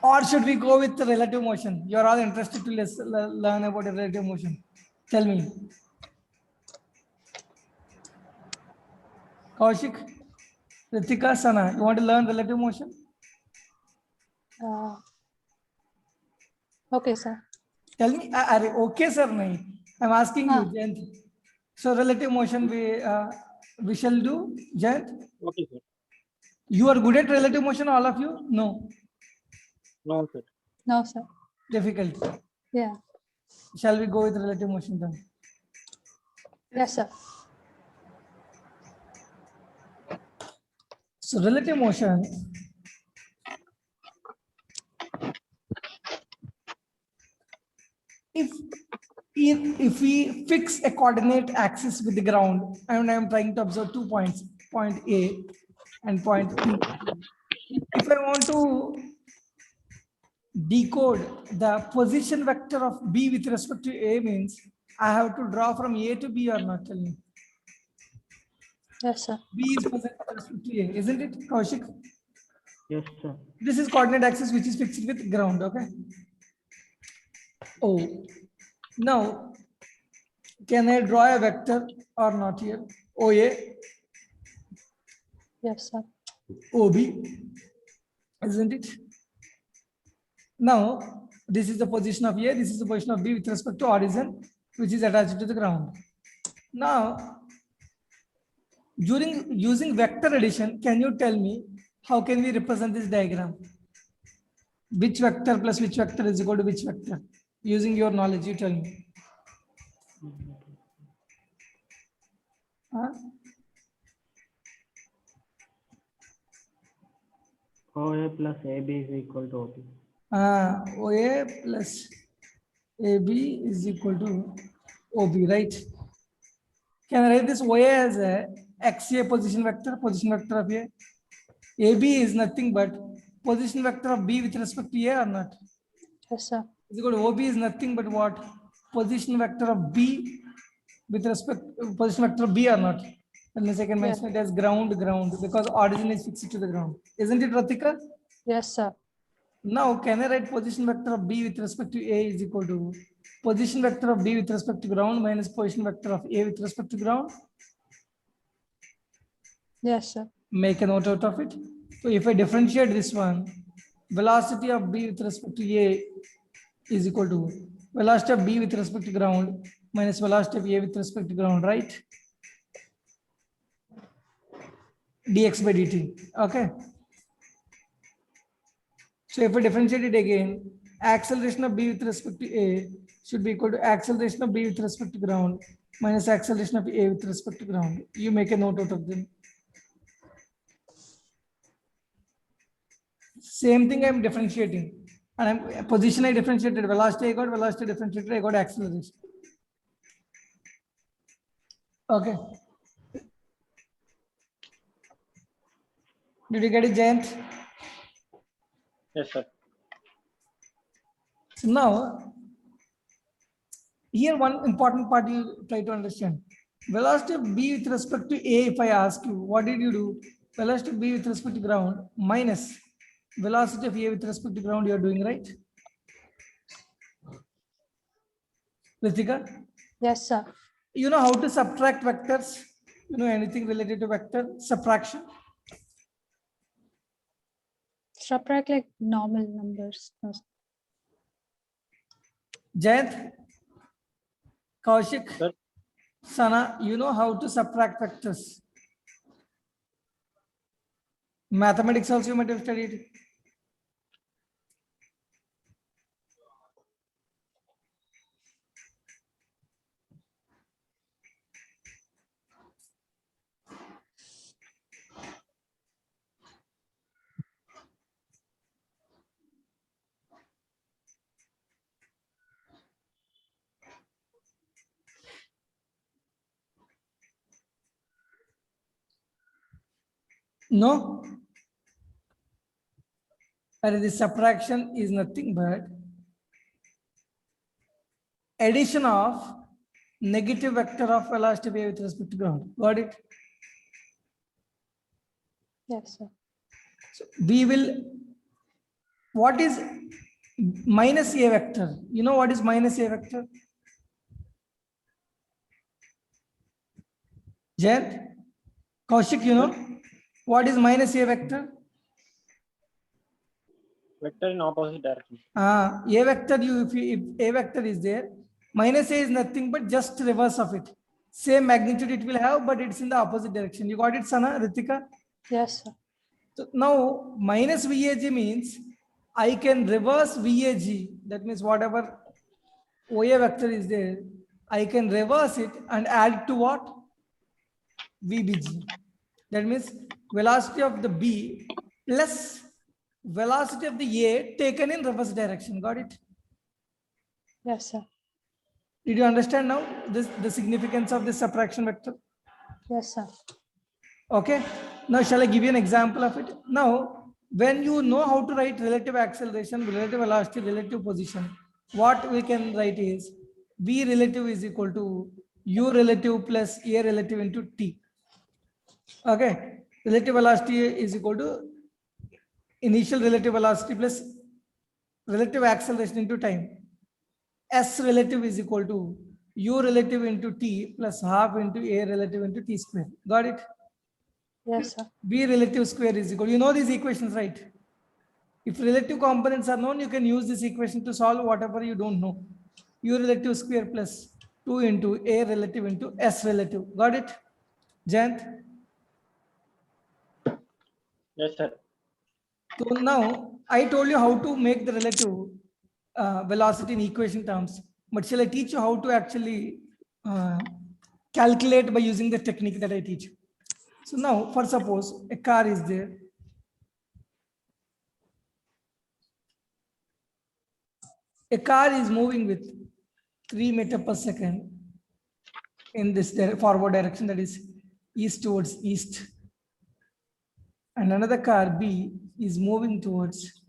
Or should we go with the relative motion? You are all interested to learn about the relative motion. Tell me. Kaushik, Ritika, Sana, you want to learn relative motion? Okay, sir. Tell me. Okay, sir. Nahi. I'm asking you, Jayant. So relative motion we shall do, Jayant. Okay, sir. You are good at relative motion, all of you? No. No, sir. No, sir. Difficult. Yeah. Shall we go with relative motion then? Yes, sir. So relative motion, if we fix a coordinate axis with the ground, and I am trying to observe 2 points, point A and point B. If I want to decode the position vector of B with respect to A, means I have to draw from A to B or not? Tell me. Yes, sir. B is position with respect to A, isn't it, Kaushik? Yes, sir. This is coordinate axis which is fixed with ground, okay? Oh, now can I draw a vector or not here? OA, Yes, sir. OB, isn't it? Now, this is the position of A, this is the position of B with respect to origin, which is attached to the ground. Now, during using vector addition, can you tell me how can we represent this diagram? Which vector plus which vector is equal to which vector? Using your knowledge, you tell me. Huh? OA plus AB is equal to OB. OA plus AB is equal to OB, right? Can I write this OA as a XA position vector of A? AB is nothing but position vector of B with respect to A or not? Yes, sir. Is equal to OB is nothing but what? Position vector of B with respect position vector of B or not? Unless I can mention it as ground, because origin is fixed to the ground. Isn't it, Ratika? Yes, sir. Now, can I write position vector of B with respect to A is equal to position vector of B with respect to ground minus position vector of A with respect to ground? Yes, sir. Make a note out of it. So if I differentiate this one, velocity of B with respect to A is equal to velocity of B with respect to ground minus velocity of A with respect to ground, right? Dx by dt. Okay. So if I differentiate it again, acceleration of B with respect to A should be equal to acceleration of B with respect to ground minus acceleration of A with respect to ground. You make a note out of them. Same thing I'm differentiating. And I'm position I differentiated, velocity I got, velocity differentiated, I got acceleration. Okay. Did you get it, Jayant? Yes, sir. So now, here one important part you try to understand. Velocity of B with respect to A, if I ask you, what did you do? Velocity of B with respect to ground minus velocity of A with respect to ground, you are doing, right? Ritika? Yes, sir. You know how to subtract vectors? You know anything related to vector subtraction? Subtract like normal numbers. No, sir. Jayant? Kaushik? Sir. Sana, you know how to subtract vectors? Mathematics also you might have studied. No? And this subtraction is nothing but addition of negative vector of velocity of A with respect to ground. Got it? Yes, sir. So we will what is minus a vector? You know what is minus a vector? Jayant? Kaushik, you know what is minus a vector? Vector in opposite direction. A vector, if a vector is there, minus a is nothing but just reverse of it. Same magnitude it will have, but it's in the opposite direction. You got it, Sana, Ritika? Yes, sir. So now minus VAG means I can reverse VAG. That means whatever OA vector is there, I can reverse it and add to what? VBG. That means velocity of the B plus velocity of the A taken in reverse direction. Got it? Yes, sir. Did you understand now the significance of this subtraction vector? Yes, sir. Okay. Now, shall I give you an example of it? Now, when you know how to write relative acceleration, relative velocity, relative position, what we can write is V relative is equal to U relative plus A relative into T. Okay. Relative velocity is equal to initial relative velocity plus relative acceleration into time. S relative is equal to U relative into T plus half into A relative into T square. Got it? Yes, sir. V relative square is equal. You know these equations, right? If relative components are known, you can use this equation to solve whatever you don't know. U relative square plus 2 into A relative into S relative. Got it? Jayant? Yes, sir. So now I told you how to make the relative velocity in equation terms, but shall I teach you how to actually calculate by using the technique that I teach? So now, for suppose a car is there. A car is moving with 3 meter per second in this forward direction, that is east towards east. And another car B is moving towards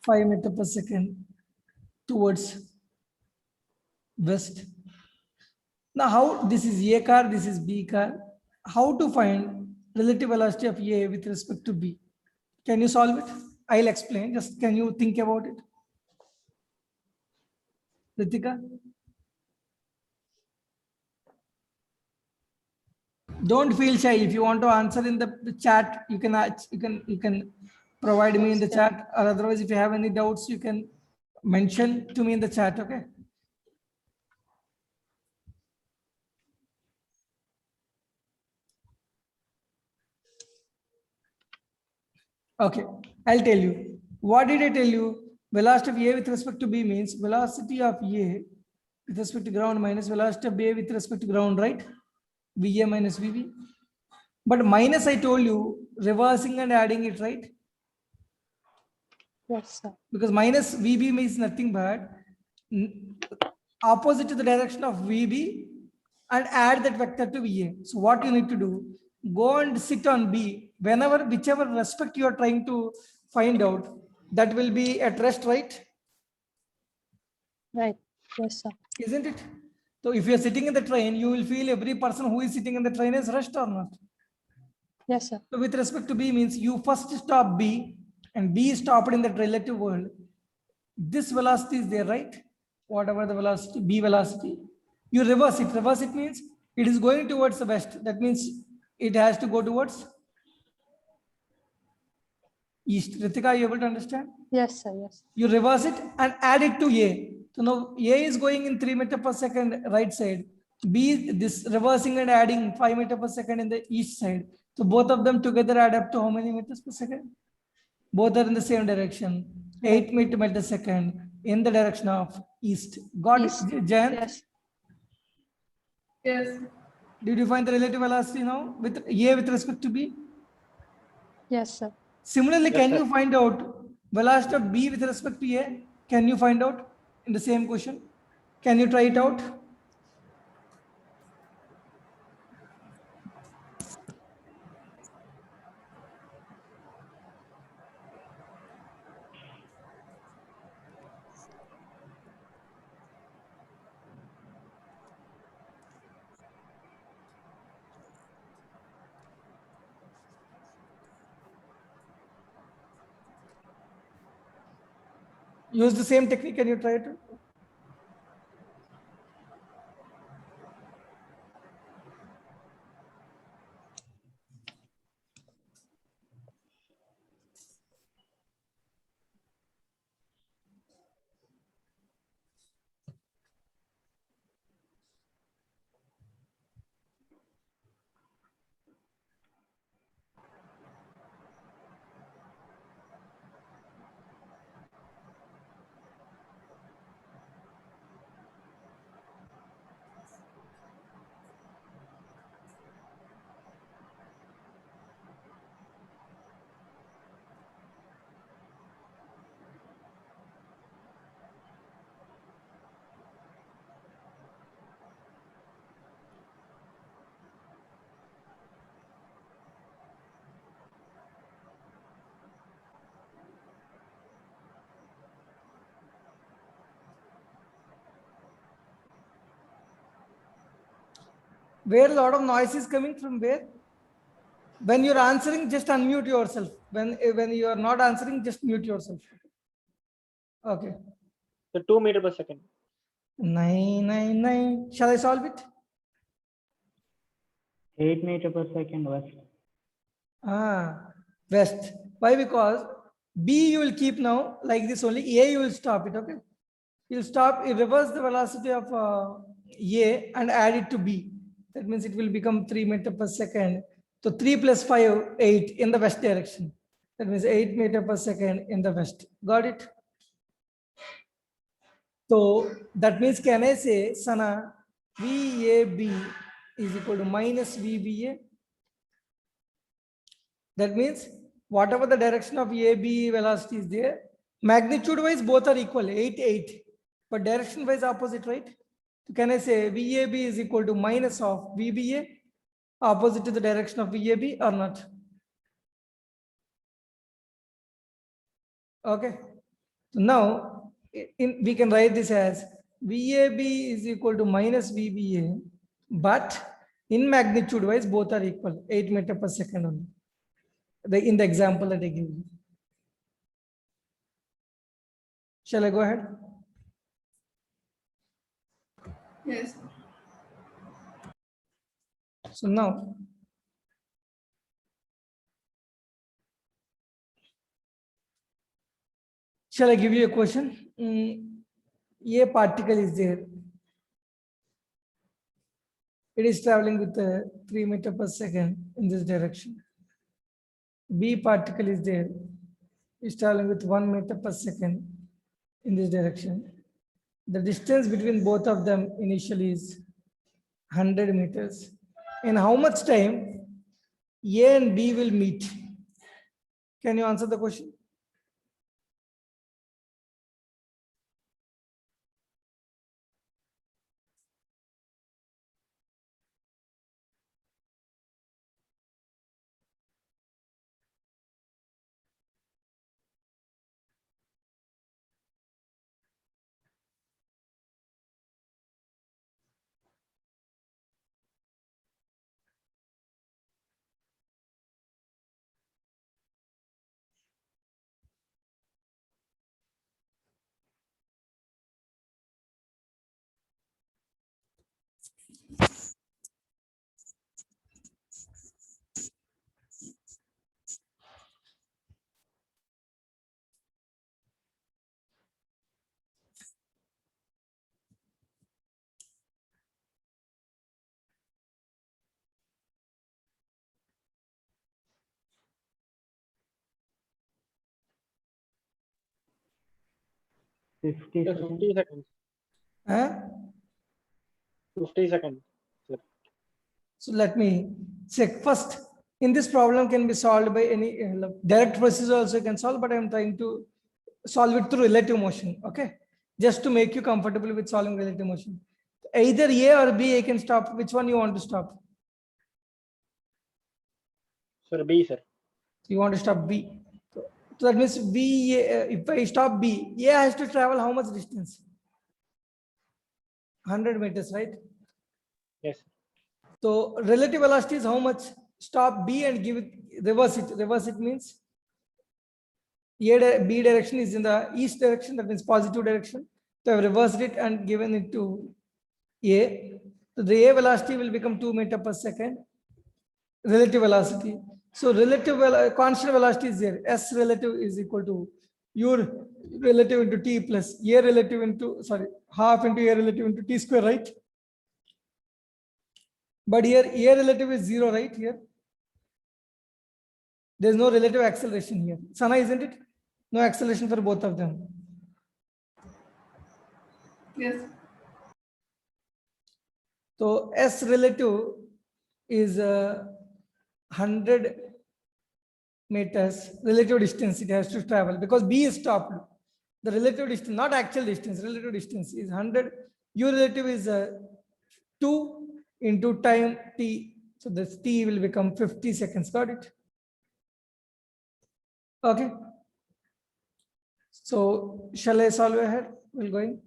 5 meter per second towards west. Now, how this is A car, this is B car. How to find relative velocity of A with respect to B? Can you solve it? I'll explain. Just can you think about it? Ritika? Don't feel shy. If you want to answer in the chat, you can provide me in the chat, or otherwise, if you have any doubts, you can mention to me in the chat. Okay. Okay, I'll tell you. What did I tell you? Velocity of A with respect to B means velocity of A with respect to ground minus velocity of A with respect to ground, right? VA minus VB. But minus, I told you, reversing and adding it, right? Yes, sir. Because minus VB means nothing but opposite to the direction of VB and add that vector to VA. So what you need to do, go and sit on B whenever, whichever respect you are trying to find out, that will be at rest, right? Right. Yes, sir. Isn't it? So if you are sitting in the train, you will feel every person who is sitting in the train is rest or not. Yes, sir. So with respect to B means you first stop B and B is stopped in that relative world. This velocity is there, right? Whatever the velocity, B velocity, you reverse it. Reverse it means it is going towards the west. That means it has to go towards east. Ritika, are you able to understand? Yes, sir. Yes. You reverse it and add it to A. So now A is going in 3 meter per second right side. B, this reversing and adding 5 meter per second in the east side. So both of them together add up to how many meters per second? Both are in the same direction. 8 meter per second in the direction of east. Got East. it, Jayant? Yes. Yes. Did you find the relative velocity now with A with respect to B? Yes, sir. Similarly, Yes, can sir. you find out velocity of B with respect to A? Can you find out in the same question? Can you try it out? Use the same technique. Can you try it? Where a lot of noise is coming from, where? When you're answering, just unmute yourself. When you are not answering, just mute yourself. Okay. So 2 meter per second. 999. Shall I solve it? 8 meter per second west. West. Why? Because B you will keep now like this only. A you will stop it. Okay. You'll stop. You reverse the velocity of A and add it to B. That means it will become 3 meter per second. So 3 plus 5, 8 in the west direction. That means 8 meter per second in the west. Got it? So that means, can I say, Sana, VAB is equal to minus VBA? That means whatever the direction of AB velocity is there, magnitude wise both are equal, 8, 8. But direction wise opposite, right? So can I say VAB is equal to minus of VBA, opposite to the direction of VAB or not? Okay. So now we can write this as VAB is equal to minus VBA, but in magnitude wise both are equal, 8 meter per second only. In the example that I give you. Shall I go ahead? Yes. So now, shall I give you a question? A particle is there. It is traveling with 3 meter per second in this direction. B particle is there. Is traveling with 1 meter per second in this direction. The distance between both of them initially is 100 meters. In how much time A and B will meet? Can you answer the question? Fifty So seconds. 50 seconds. Huh? 50 seconds. Sir. So let me check first. In this problem can be solved by any direct procedure also can solve, but I am trying to solve it through relative motion. Okay, just to make you comfortable with solving relative motion. Either A or B, I can stop. Which one you want to stop? Sir, B, sir. You want to stop B. So that means B. If I stop B, A has to travel how much distance? 100 meters, right? Yes. So relative velocity is how much? Stop B and give it, reverse it. Reverse it means B direction is in the east direction, that means positive direction. So I've reversed it and given it to A. So the A velocity will become 2 meter per second, relative velocity. So constant velocity is there. S relative is equal to U relative into T plus A relative into, half into A relative into T square, right? But here A relative is 0, right? Here there's no relative acceleration here. Sana, isn't it? No acceleration for both of them. Yes. So S relative is 100 meters relative distance it has to travel, because B is stopped. The relative distance, not actual distance, relative distance is 100. U relative is 2 into time T. So this T will become 50 seconds. Got it? Okay. So shall I solve ahead? We'll going.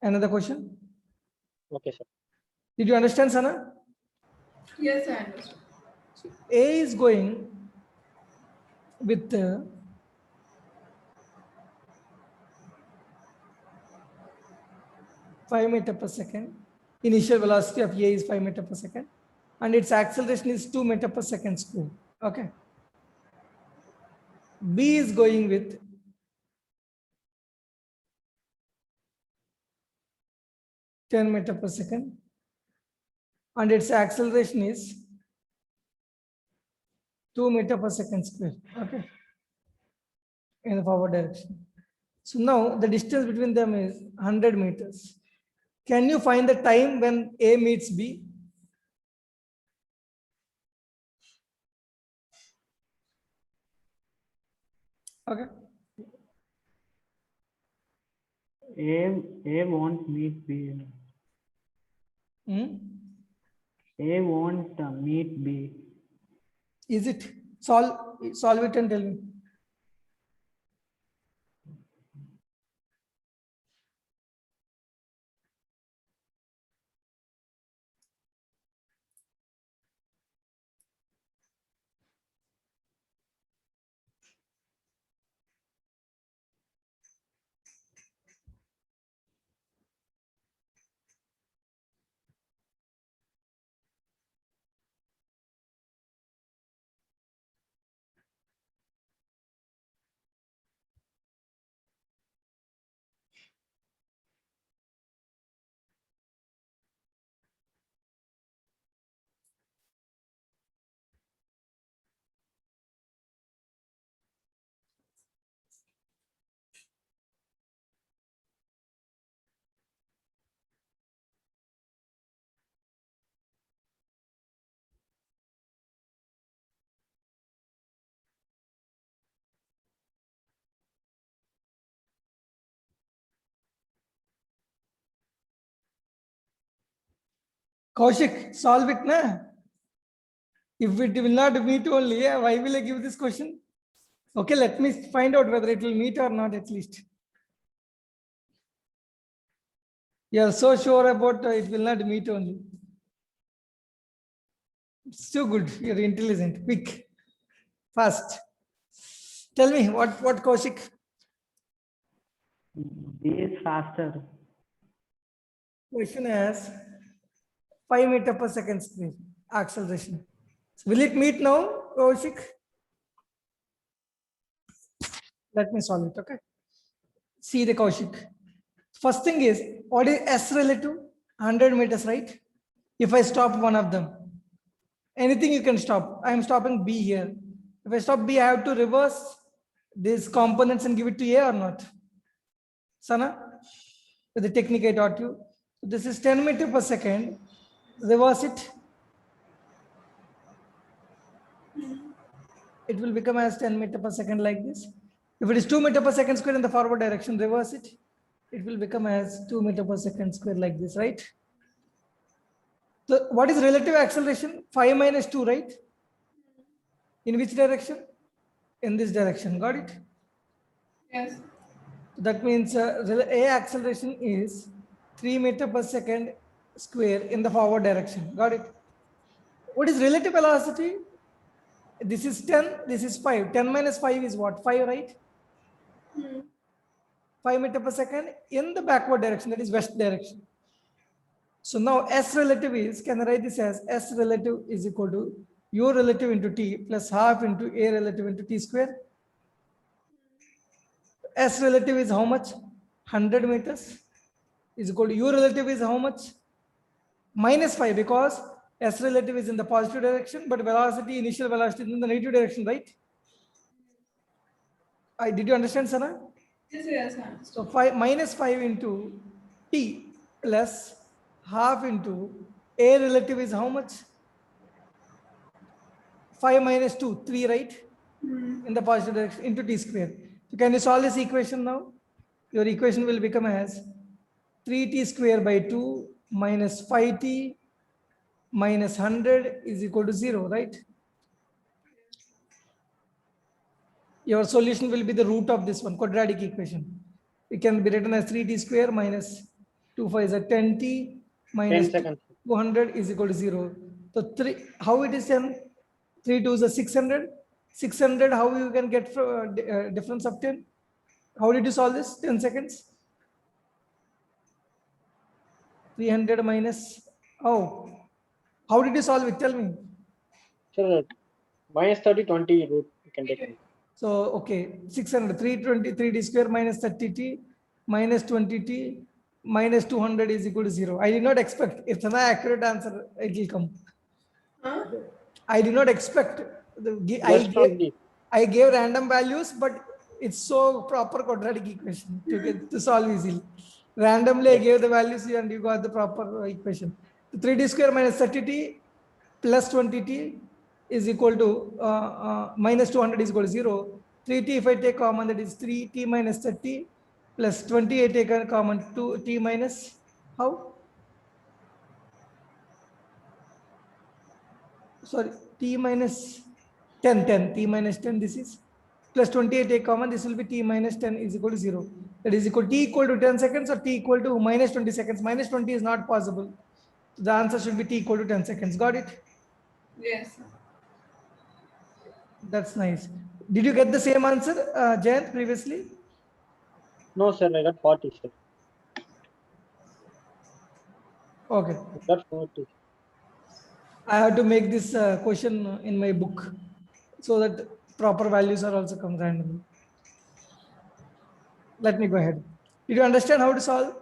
Another question. Okay, sir. Did you understand, Sana? Yes, I understood. A is going with 5 meter per second. Initial velocity of A is 5 meter per second, and its acceleration is 2 meter per second square. Okay. B is going with 10 meter per second, and its acceleration is 2 meter per second square. Okay. In the forward direction. So now the distance between them is 100 meters. Can you find the time when A meets B? Okay. A won't meet B. Hmm? A won't meet B. Is it? Solve it and tell me. Kaushik, solve it, na? If it will not meet only, why will I give this question? Okay, let me find out whether it will meet or not at least. You are so sure about it will not meet only. It's too good. You're intelligent, quick, fast. Tell me what Kaushik? B is faster. Question has 5 meter per second square acceleration. Will it meet now, Kaushik? Let me solve it, okay? See the Kaushik. First thing is, what is S relative? 100 meters, right? If I stop one of them, anything you can stop. I am stopping B here. If I stop B, I have to reverse these components and give it to A or not? Sana, with the technique I taught you. So this is 10 meter per second. Reverse it. It will become as 10 meter per second like this. If it is 2 meter per second square in the forward direction, reverse it. It will become as 2 meter per second square like this, right? So what is relative acceleration? 5 minus 2, right? In which direction? In this direction. Got it? Yes. That means A acceleration is 3 meter per second square in the forward direction. Got it? What is relative velocity? This is 10, this is 5. 10 minus 5 is what? 5, right? 5 meter per second in the backward direction, that is west direction. So now S relative is, can I write this as S relative is equal to U relative into T plus half into A relative into T square. S relative is how much? 100 meters is equal to U relative is how much? Minus 5, because S relative is in the positive direction, but velocity, initial velocity is in the negative direction, right? Did you understand, Sana? Yes, yes, I understood. So 5 minus 5 into T plus half into A relative is how much? 5 minus 2, 3, right? In the positive direction into T square. So can you solve this equation now? Your equation will become as 3t square by 2 minus 5t minus 100 is equal to 0, right? Your solution will be the root of this one, quadratic equation. It can be written as 3t square minus 2 5 is a 10t minus 10 seconds. 200 is equal to 0. So 3, how it is 10? 3 2 is a 600. 600, how you can get difference of 10? How did you solve this? 10 seconds. 300 minus, oh, how did you solve it? Tell me. Sir, minus 30, 20 root you can take. So, okay, 600, 320, 3d square minus 30t minus 20t minus 200 is equal to 0. I did not expect. It's an accurate answer. It will come. Huh? I did not expect. Just from the I gave random values, but it's so proper quadratic equation to solve easily. Randomly, I gave the values and you got the proper equation. 3d square minus 30t plus 20t is equal to minus 200 is equal to 0. 3t if I take common, that is 3t minus 30 plus 20 I take a common 2t minus how? Sorry, t minus 10, t minus 10, this is plus 28 take common, this will be t minus 10 is equal to 0. That is equal t equal to 10 seconds or t equal to minus 20 seconds. Minus 20 is not possible. So the answer should be t equal to 10 seconds. Got it? Yes. That's nice. Did you get the same answer, Jayant, previously? no, sir, I got 40, sir. Okay. I got 40. I have to make this question in my book so that proper values are also come randomly. Let me go ahead. Did you understand how to solve?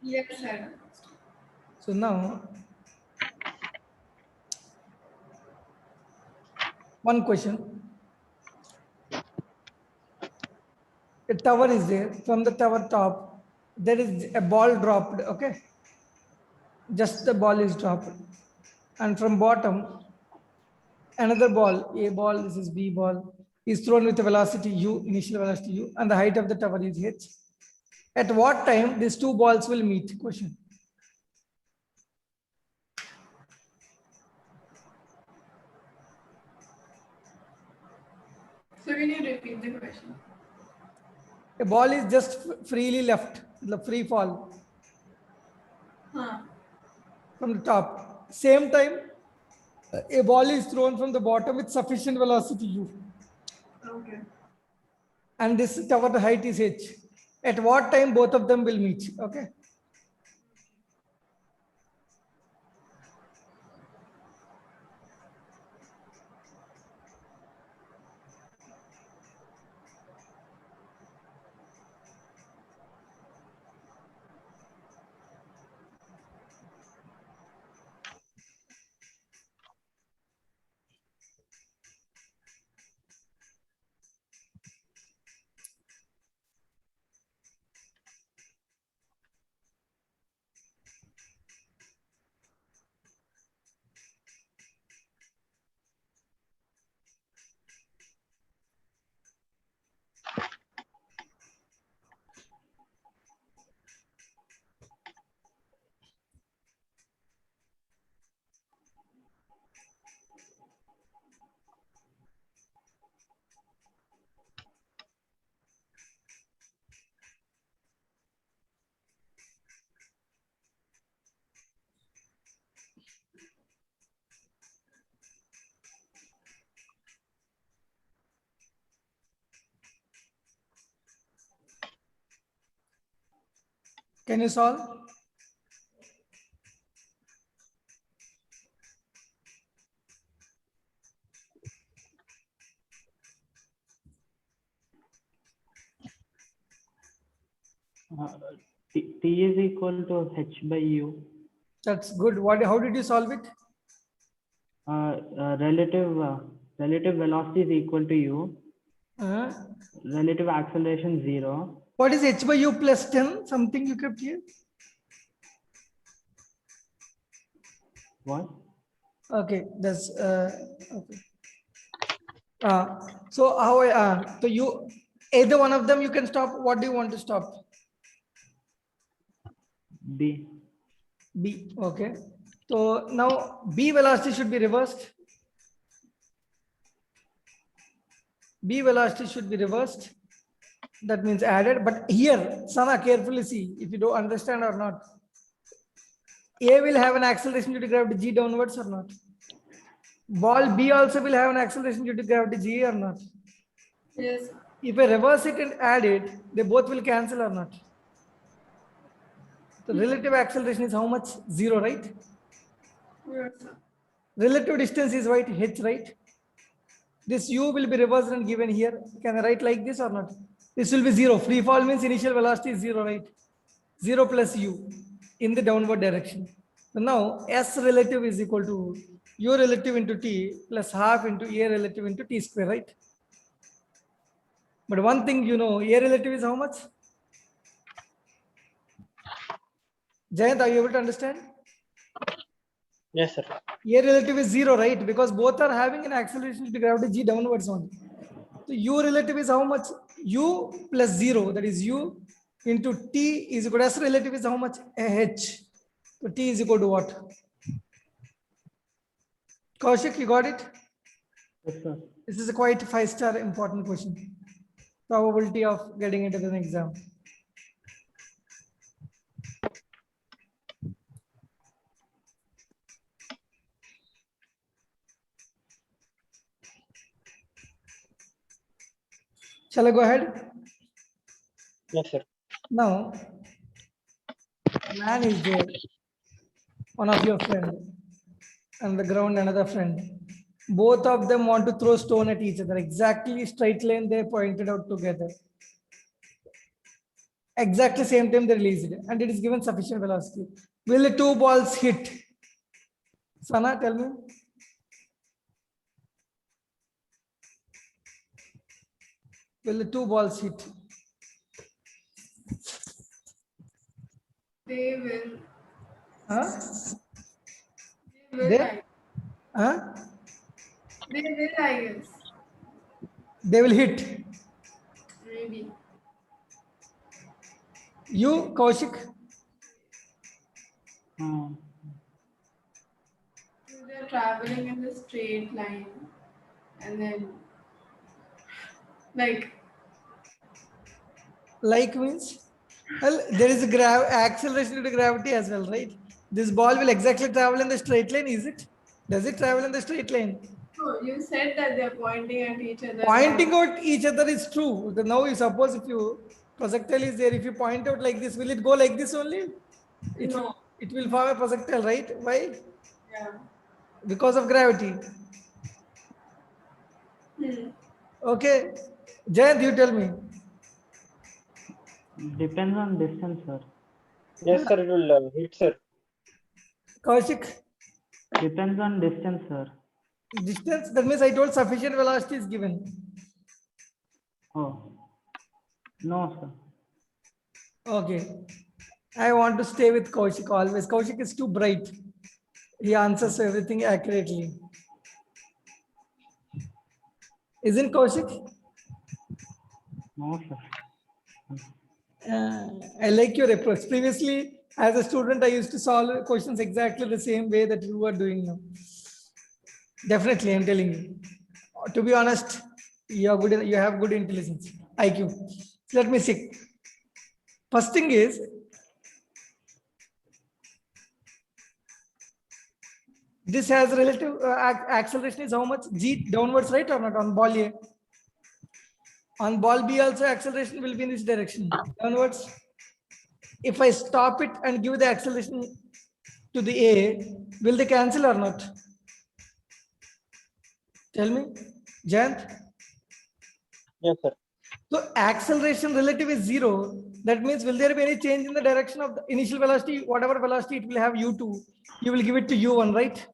Yes, I understood. So now, one question. A tower is there. From the tower top, there is a ball dropped, okay? Just the ball is dropped. And from bottom, another ball, A ball, this is B ball, is thrown with a velocity U, initial velocity U, and the height of the tower is H. At what time these two balls will meet? Question. So can you repeat the question? A ball is just freely left, the free fall Huh. from the top. Same time, a ball is thrown from the bottom with sufficient velocity U, Okay. and this tower height is H. At what time both of them will meet? Okay. Can you solve? T is equal to h by u. That's good. How did you solve it? Relative velocity is equal to u. Uh, Relative acceleration 0. what is h by u plus 10? Something you kept here? What? Okay, that's okay. So how so you either one of them you can stop. What do you want to stop? B. B. Okay. So now B velocity should be reversed. B velocity should be reversed. That means added. But here, Sana, carefully see if you don't understand or not. A will have an acceleration due to gravity G downwards or not? Ball B also will have an acceleration due to gravity G or not? Yes. If I reverse it and add it, they both will cancel or not? The relative acceleration is how much? 0, right? Yes, sir. Relative distance is what? H, right? This U will be reversed and given here. Can I write like this or not? This will be 0. Free fall means initial velocity is 0, right? 0 plus U in the downward direction. So now S relative is equal to U relative into T plus half into A relative into T square, right? But one thing you know, A relative is how much? Jayant, are you able to understand? Yes, sir. A relative is 0, right? Because both are having an acceleration to gravity G downwards only. So U relative is how much? U plus 0, that is U into T is equal to S relative is how much? H. So T is equal to what? Kaushik, you got it? Yes, sir. This is a quite 5-star important question. Probability of getting into an exam. Shall I go ahead? Yes, sir. Now, man is there, one of your friend, and the ground another friend. Both of them want to throw stone at each other. Exactly straight line they pointed out together. Exactly same time they released it, and it is given sufficient velocity. Will the two balls hit? Sana, tell me. Will the two balls hit? They will. Huh? They will. They? Huh? They will, I guess. They will hit. Maybe. You, Kaushik? They're traveling in the straight line. And then, like, Like means? Well, there is a acceleration due to gravity as well, right? This ball will exactly travel in the straight line, is it? Does it travel in the straight line? oh, you said that they're pointing at each other. Pointing out each other is true. Now you suppose if you projectile is there, if you point out like this, will it go like this only? No. It will form a projectile, right? Why? Yeah. Because of gravity. Okay. Jayant, you tell me. Depends on distance, sir. Yes, sir. It will hit, sir. Kaushik, Depends on distance, sir. distance, that means I told sufficient velocity is given. Oh. No, sir. Okay. I want to stay with Kaushik always. Kaushik is too bright. He answers everything accurately. Isn't Kaushik? No, sir. I like your approach. Previously, as a student, I used to solve questions exactly the same way that you are doing now. Definitely, I'm telling you. To be honest, you are good. You have good intelligence, IQ. Let me see. First thing is, this has relative acceleration is how much? G downwards, right or not on ball A? On ball B also acceleration will be in this direction, downwards. if I stop it and give the acceleration to the A, will they cancel or not? Tell me, Jayant. Yes, sir. So acceleration relative is 0. That means will there be any change in the direction of the initial velocity? Whatever velocity it will have u2, you will give it to u1, right?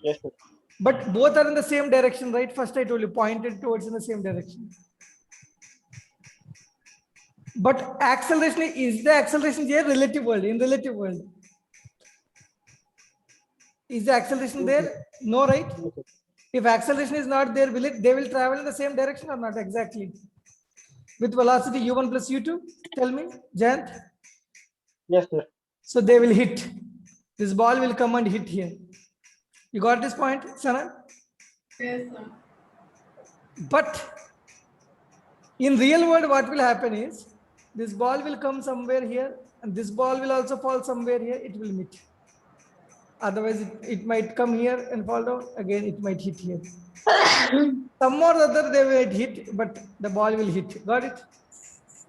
Yes, sir. But both are in the same direction, right? First I told you pointed towards in the same direction. But acceleration is the acceleration here relative world, in relative world. Is the acceleration there? No, right? Yes, sir. If acceleration is not there, will it, they will travel in the same direction or not? Exactly. With velocity u1 plus u2, tell me, Jayant. Yes, sir. So they will hit. This ball will come and hit here. You got this point, Sana? Yes, sir. But in real world, what will happen is this ball will come somewhere here and this ball will also fall somewhere here. It will meet. Otherwise, it might come here and fall down. Again, it might hit here. Some or other they will hit, but the ball will hit. Got it?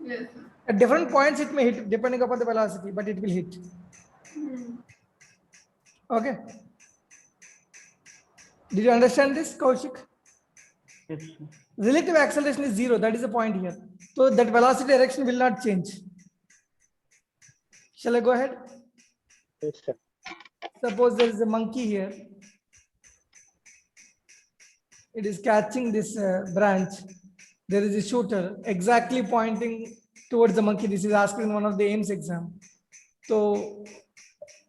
Yes, sir. At different points, it may hit depending upon the velocity, but it will hit. Okay. Did you understand this, Kaushik? Yes, sir. Relative acceleration is 0. That is the point here. So that velocity direction will not change. Shall I go ahead? Yes, sir. Suppose there is a monkey here. It is catching this branch. There is a shooter exactly pointing towards the monkey. This is asked in one of the AIMS exam. So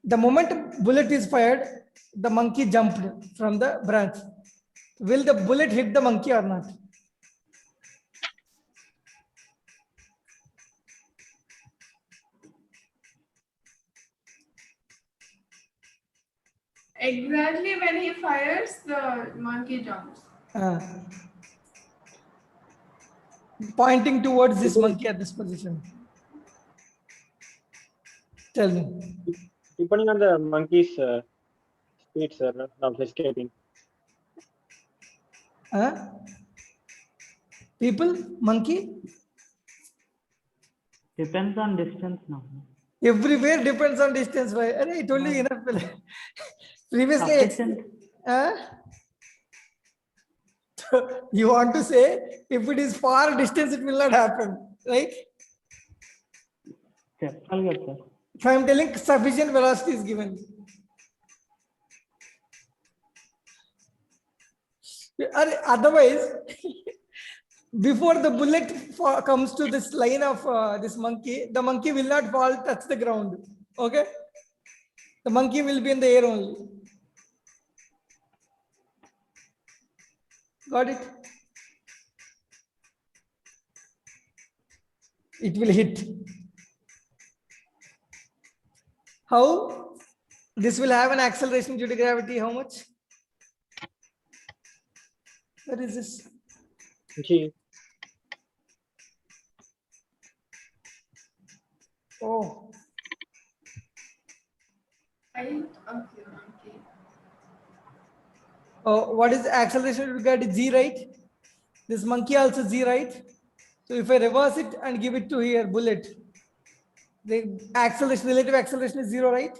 the moment bullet is fired, the monkey jumped from the branch. Will the bullet hit the monkey or not? Exactly when he fires, the monkey jumps. Pointing towards this monkey at this position. Tell me. Depending on the monkey's speed, sir, of escaping. People, monkey, Depends on distance now. everywhere depends on distance. Why? I told you enough. Previously, Sufficient. You want to say if it is far distance, it will not happen, right? Sir, I'll get, sir. If I am telling sufficient velocity is given. Otherwise, before the bullet comes to this line of this monkey, the monkey will not fall, touch the ground. Okay? The monkey will be in the air only. Got it? It will hit. How? This will have an acceleration due to gravity. How much? What is this? G. Oh, Height of the monkey. oh, what is the acceleration due to gravity? G, right? This monkey also G, right? So if I reverse it and give it to here, bullet, the acceleration, relative acceleration is 0, right?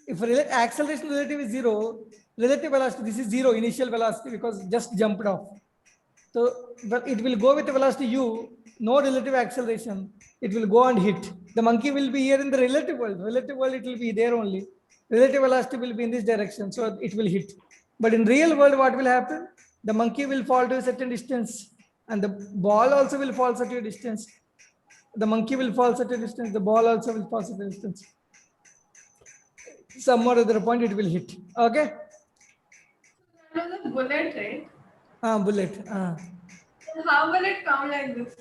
If acceleration relative is 0, relative velocity, this is 0 initial velocity because just jumped off. So it will go with the velocity u, no relative acceleration. It will go and hit. The monkey will be here in the relative world. Relative world, it will be there only. Relative velocity will be in this direction, so it will hit. But in real world, what will happen? The monkey will fall to a certain distance, and the ball also will fall certain distance. The monkey will fall certain distance. The ball also will fall certain distance. Some or other point, it will hit. Okay. That was a bullet, right? Bullet. So how will it come like this?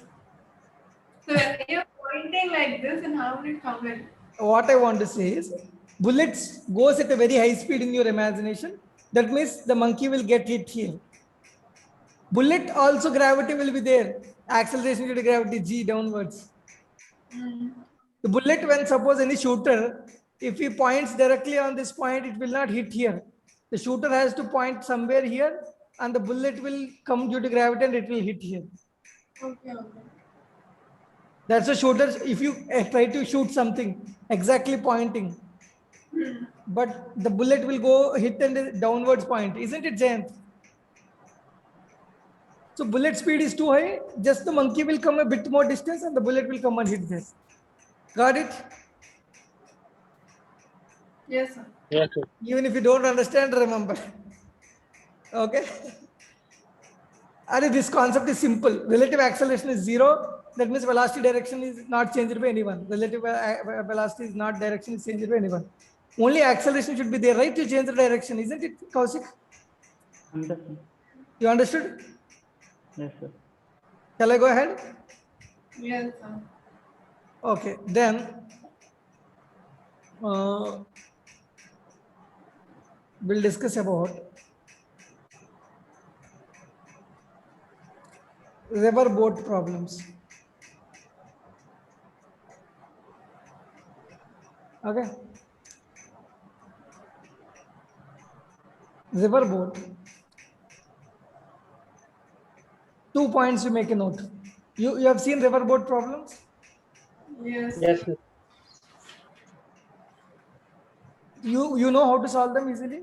So when you're pointing like this, and how will it come like this? What I want to say is, bullets goes at a very high speed in your imagination. That means the monkey will get hit here. Bullet also gravity will be there. Acceleration due to gravity G downwards. The bullet, when suppose any shooter, if he points directly on this point, it will not hit here. The shooter has to point somewhere here, and the bullet will come due to gravity and it will hit here. Okay, okay. That's a shooter. If you try to shoot something exactly pointing, but the bullet will go hit and downwards point, isn't it, Jayant? So bullet speed is too high. Just the monkey will come a bit more distance, and the bullet will come and hit this. Got it? Yes, sir. Yes, sir. Even if you don't understand, remember. Okay. And this concept is simple. Relative acceleration is zero. That means velocity direction is not changed by anyone. Relative velocity is not direction is changed by anyone. Only acceleration should be there, right? To change the direction, isn't it, Kaushik? Understand? You understood? Yes, sir. Shall I go ahead? Yes, sir. Okay. Then we'll discuss about river boat problems. Okay. River boat. 2 points you make a note. You have seen river boat problems? Yes. Yes, sir. You know how to solve them easily?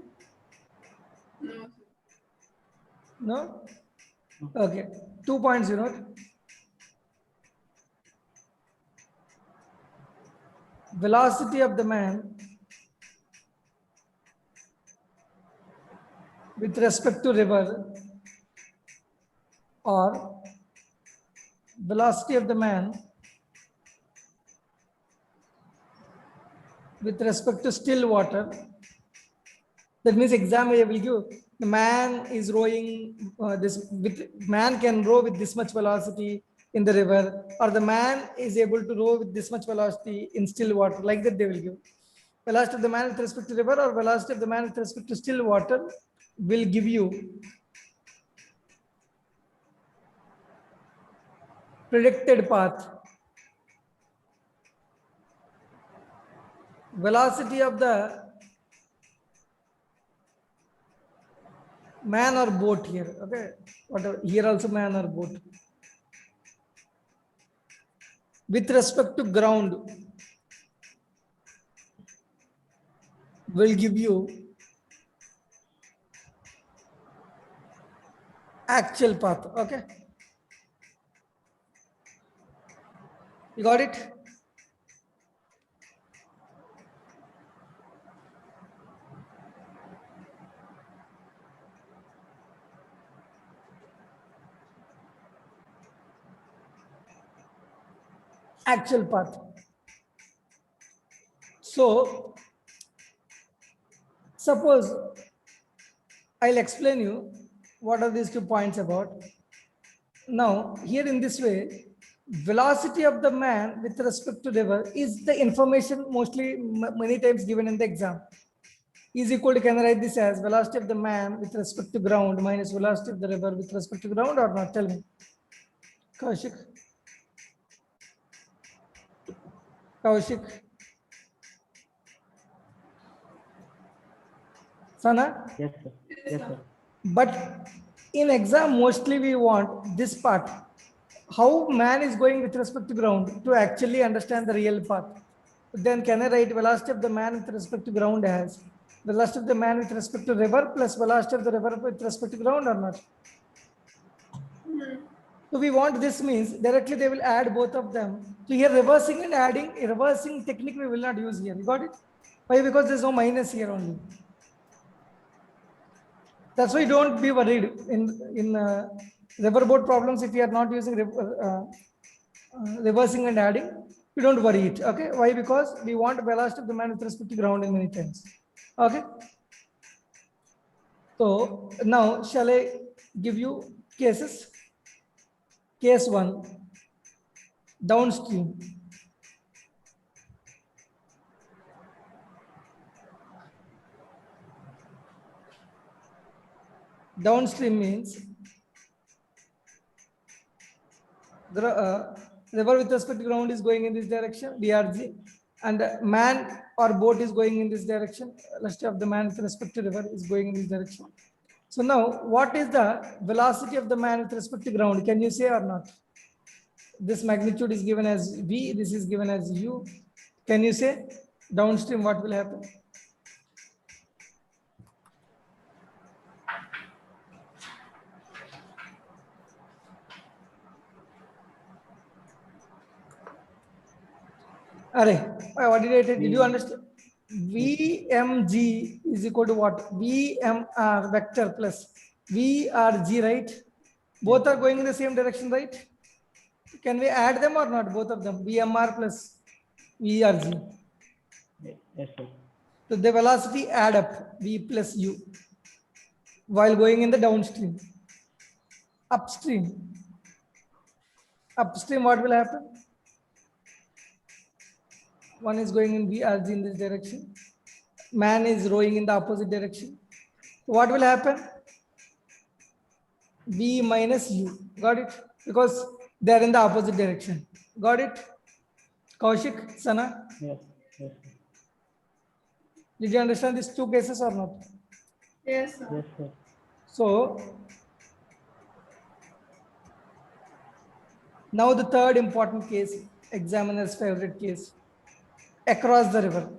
No, sir. No? Okay. 2 points you know. Velocity of the man with respect to river, or velocity of the man with respect to still water. That means exam I will give. The man is rowing man can row with this much velocity in the river, or the man is able to row with this much velocity in still water. Like that they will give. Velocity of the man with respect to river or velocity of the man with respect to still water will give you predicted path. Velocity of the man or boat here. Okay. Whatever. Here also man or boat. With respect to ground will give you actual path. Okay. You got it? Actual path. So suppose I'll explain you what are these 2 points about. Now here in this way, velocity of the man with respect to river is the information mostly many times given in the exam. Is equal to, can I write this as velocity of the man with respect to ground minus velocity of the river with respect to ground or not? Tell me. Kaushik. Kaushik. Sana? Yes, sir. Yes, sir. But in exam, mostly we want this part. How man is going with respect to ground to actually understand the real path. Then can I write velocity of the man with respect to ground as velocity of the man with respect to river plus velocity of the river with respect to ground or not? So we want this means directly they will add both of them. So here reversing and adding, reversing technique we will not use here. You got it? Why? Because there's no minus here only. That's why don't be worried in riverboat problems. If you are not using reversing and adding, you don't worry it. Okay. Why? Because we want velocity of the man with respect to ground in many times. Okay. So now shall I give you cases? Case 1, downstream. Downstream means the river with respect to ground is going in this direction, DRG, and man or boat is going in this direction. Velocity of the man with respect to river is going in this direction. So now, what is the velocity of the man with respect to ground? Can you say or not? this magnitude is given as V, this is given as U. Can you say downstream what will happen? What did I tell? Did you understand? VMG is equal to what? VMR vector plus VRG, right? Both are going in the same direction, right? Can we add them or not? Both of them, VMR plus VRG. Yes, sir. So the velocity add up, V plus U, while going in the downstream. Upstream, what will happen? One is going in VRG in this direction. Man is rowing in the opposite direction. What will happen? V minus U. Got it? Because they are in the opposite direction. Got it? Kaushik, Sana, Yes, yes, sir. did you understand these two cases or not? Yes, sir. Yes, sir. So now the third important case, examiner's favorite case, across the river.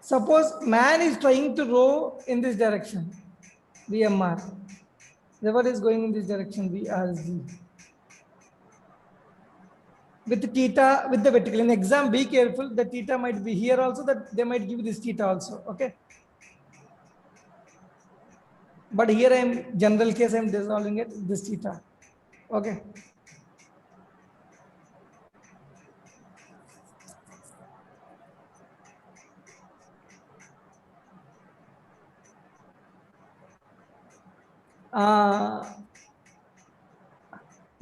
Suppose man is trying to row in this direction, VMR. River is going in this direction, VRG. With theta, with the vertical. In exam, be careful. The theta might be here also, that they might give this theta also. Okay. But here I am, general case, I am resolving it, this theta. Okay.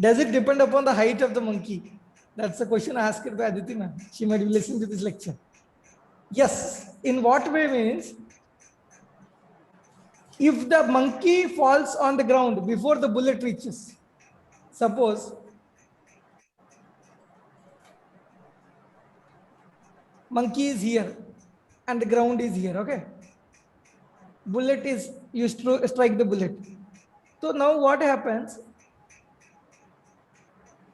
Does it depend upon the height of the monkey? That's the question asked by Aditi ma'am. She might be listening to this lecture. Yes. In what way means? If the monkey falls on the ground before the bullet reaches, suppose monkey is here and the ground is here, okay? Bullet is, you strike the bullet. So now what happens?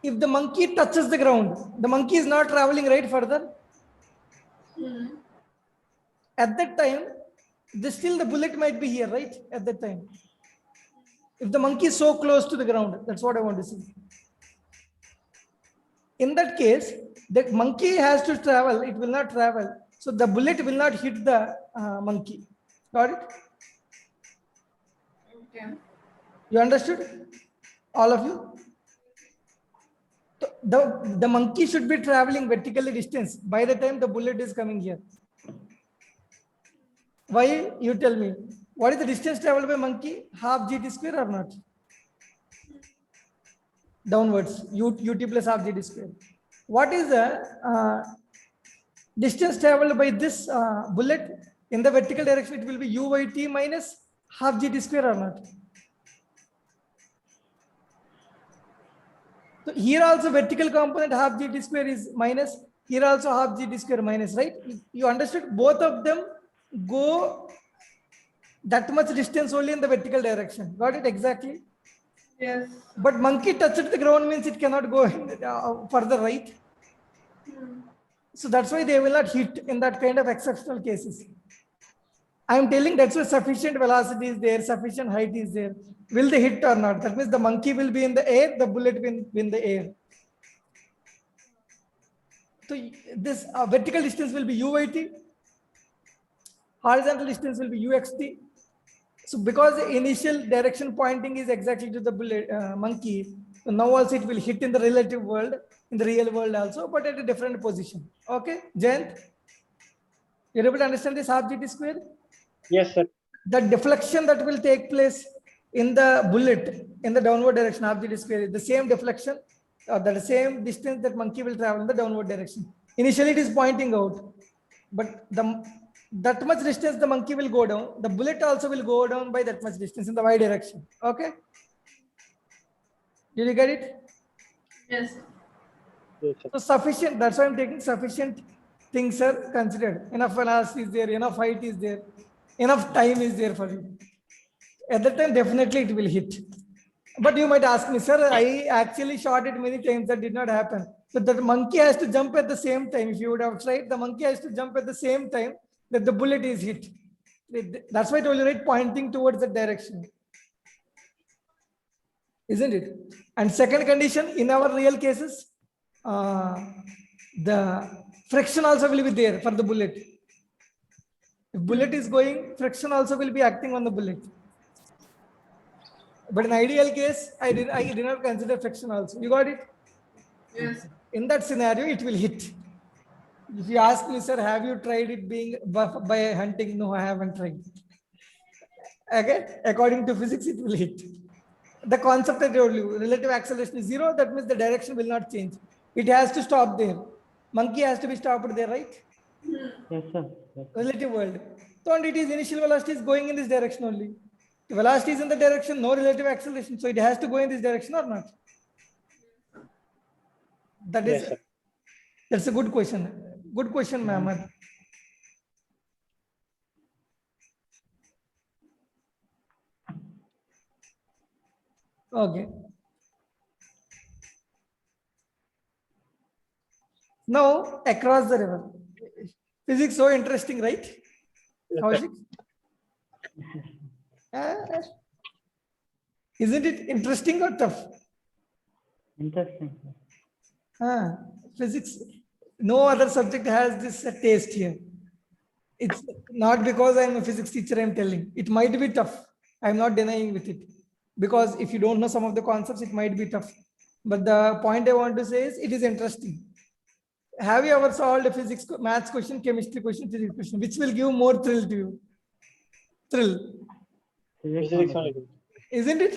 If the monkey touches the ground, the monkey is not traveling right further. At that time, still the bullet might be here, right? At that time. If the monkey is so close to the ground, that's what I want to say. In that case, the monkey has to travel, it will not travel. So the bullet will not hit the monkey. Got it? Okay. You understood? All of you? The monkey should be traveling vertically distance by the time the bullet is coming here. Why? You tell me. What is the distance traveled by monkey? Half GT square or not? Downwards, ut plus half GT square. What is the distance traveled by this bullet? In the vertical direction, it will be u by t minus half GT square or not? So here also vertical component half GT square is minus. Here also half GT square minus, right? You understood? Both of them go that much distance only in the vertical direction. Got it exactly? Yes. But monkey touched the ground means it cannot go further, right? So that's why they will not hit in that kind of exceptional cases. I am telling that's why sufficient velocity is there, sufficient height is there. Will they hit or not? That means the monkey will be in the air, the bullet will be in the air. So this vertical distance will be u by t. Horizontal distance will be uxt. So because the initial direction pointing is exactly to the bullet, monkey, so now also it will hit in the relative world, in the real world also, but at a different position. Okay, Jayant? You're able to understand this half GT square? Yes, sir. The deflection that will take place in the bullet in the downward direction, half GT square, is the same deflection, the same distance that monkey will travel in the downward direction. Initially it is pointing out, but that much distance the monkey will go down, the bullet also will go down by that much distance in the y direction. Okay, did you get it? Yes. Yes, sir. So sufficient, that's why I'm taking sufficient things are considered. Enough velocity is there, enough height is there, enough time is there for you. At that time, definitely it will hit. But you might ask me, sir, I actually shot it many times, that did not happen. So the monkey has to jump at the same time. If you would have tried, the monkey has to jump at the same time that the bullet is hit. That's why I told you, right? Pointing towards the direction. Isn't it? And second condition, in our real cases, the friction also will be there for the bullet. If bullet is going, friction also will be acting on the bullet. But in ideal case, I did not consider friction also. You got it? Yes. In that scenario, it will hit. If you ask me, sir, have you tried it being by hunting? No, I haven't tried. Okay, according to physics, it will hit. The concept I told you, relative acceleration is 0. That means the direction will not change. It has to stop there. Monkey has to be stopped there, right? Yes, sir. Yes. Relative world. So, and it is initial velocity is going in this direction only. The velocity is in the direction, no relative acceleration. So it has to go in this direction or not? That is, Yes, sir. that's a good question. Good question, Mohammed. Okay. Now, across the river. Physics so interesting, right? Yes, How is sir. it? Isn't it interesting or tough? Interesting, sir. Physics, no other subject has this taste here. It's not because I'm a physics teacher, I'm telling. It might be tough. I'm not denying with it. Because if you don't know some of the concepts, it might be tough. But the point I want to say is it is interesting. Have you ever solved a physics, maths question, chemistry question, physics question? Which will give more thrill to you? Thrill. Physics Physics only. only. Isn't it?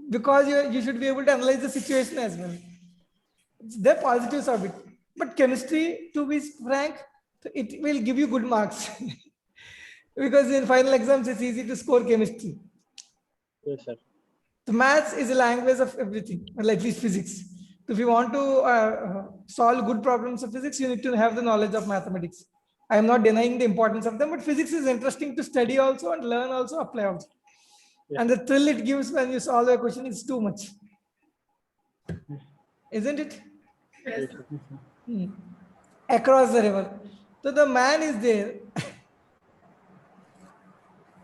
Because you should be able to analyze the situation as well. The positives of it. But chemistry, to be frank, it will give you good marks. Because in final exams, it's easy to score chemistry. Yes, sir. The maths is a language of everything, well, at least physics. If you want to solve good problems of physics, you need to have the knowledge of mathematics. I am not denying the importance of them, but physics is interesting to study also and learn also, apply also. Yes. And the thrill it gives when you solve a question is too much. Isn't it? Yes. Across the river. So the man is there.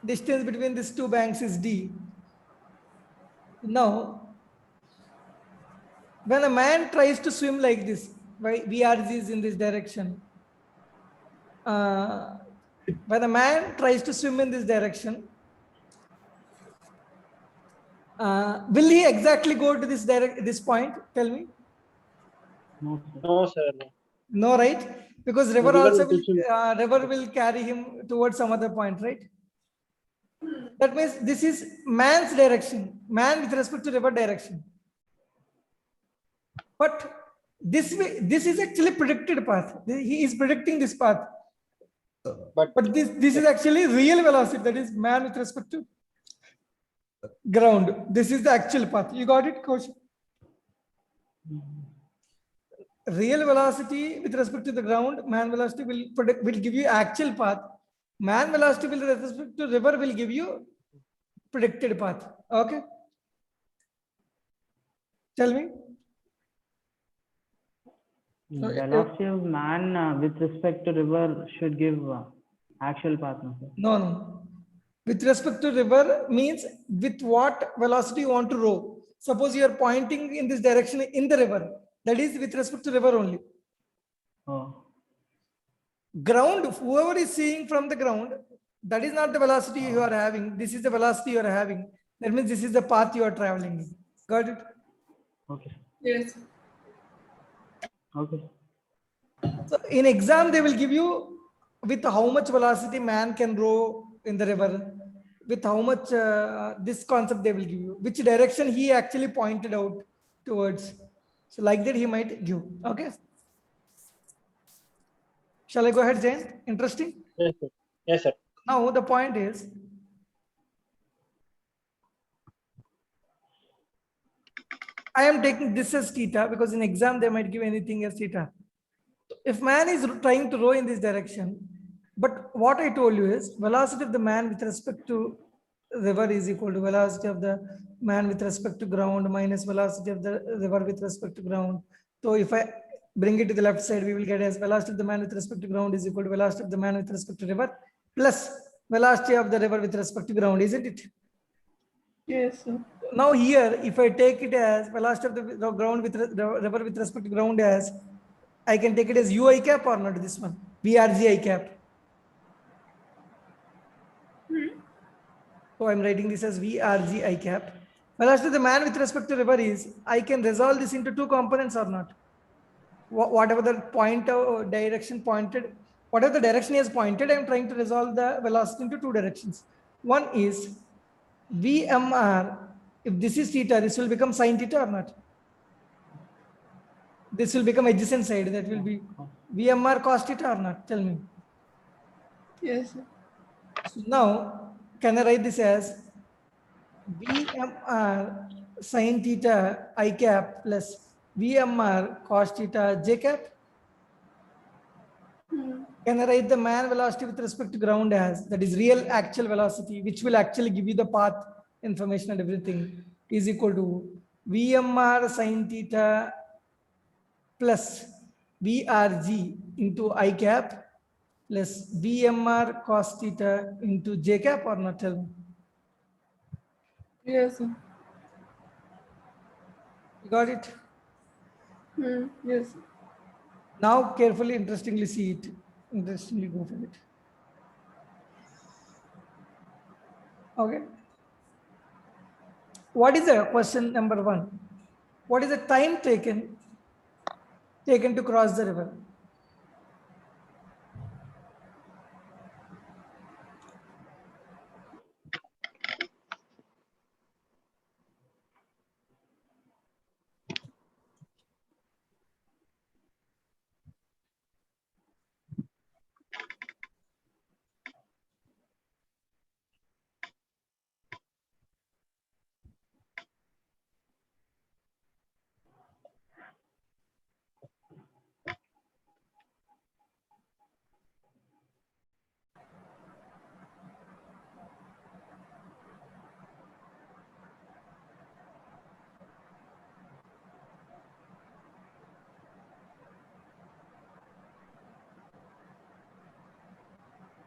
Distance between these two banks is D. Now, when a man tries to swim like this, VRG is in this direction. When a man tries to swim in this direction, will he exactly go to this point? Tell me. No, sir. No, sir. No. No, right? Because river river also will teach him. river will carry him towards some other point, right? That means this is man's direction, man with respect to river direction. But this is actually predicted path. He is predicting this path. But this is actually real velocity, that is man with respect to ground. This is the actual path. You got it, Coach? Real velocity with respect to the ground, man velocity will give you actual path. Man velocity with respect to river will give you predicted path. Okay. Tell me. Velocity of man with respect to river should give actual path, no, sir. No. With respect to river means with what velocity you want to row. Suppose you are pointing in this direction in the river. That is with respect to river only. Oh, Ground, whoever is seeing from the ground, that is not the velocity you are having. This is the velocity you are having. That means this is the path you are traveling. Got it? okay. Yes. Okay. So in exam, they will give you with how much velocity man can row in the river, with how much this concept they will give you, which direction he actually pointed out towards. So like that he might give. Okay. Shall I go ahead, Jain? Interesting. Yes, sir. Yes, sir. Now the point is, I am taking this as theta because in exam they might give anything as theta. if man is trying to row in this direction, but what I told you is velocity of the man with respect to river is equal to velocity of the man with respect to ground minus velocity of the river with respect to ground. So if I bring it to the left side, we will get as velocity of the man with respect to ground is equal to velocity of the man with respect to river plus velocity of the river with respect to ground, isn't it? Yes, sir. Now here, if I take it as velocity of the ground with the river with respect to ground as, I can take it as ui cap or not this one, vrg I cap. So I'm writing this as vrg I cap. Velocity of the man with respect to river is, I can resolve this into two components or not. Whatever the point of direction pointed, whatever the direction is pointed, I'm trying to resolve the velocity into two directions. One is VMR, if this is theta, this will become sine theta or not? This will become adjacent side, that will be VMR cos theta or not? Tell me. Yes, sir. So now, can I write this as VMR sine theta I cap plus VMR cos theta j cap? Can I write the man velocity with respect to ground as, that is real actual velocity, which will actually give you the path information and everything, is equal to VMR sine theta plus VRG into I cap plus VMR cos theta into j cap or not? Tell me. Yes, sir. You got it? Yes, sir. Now carefully, interestingly see it. Interestingly go for it. Okay. What is the question number 1? What is the time taken to cross the river?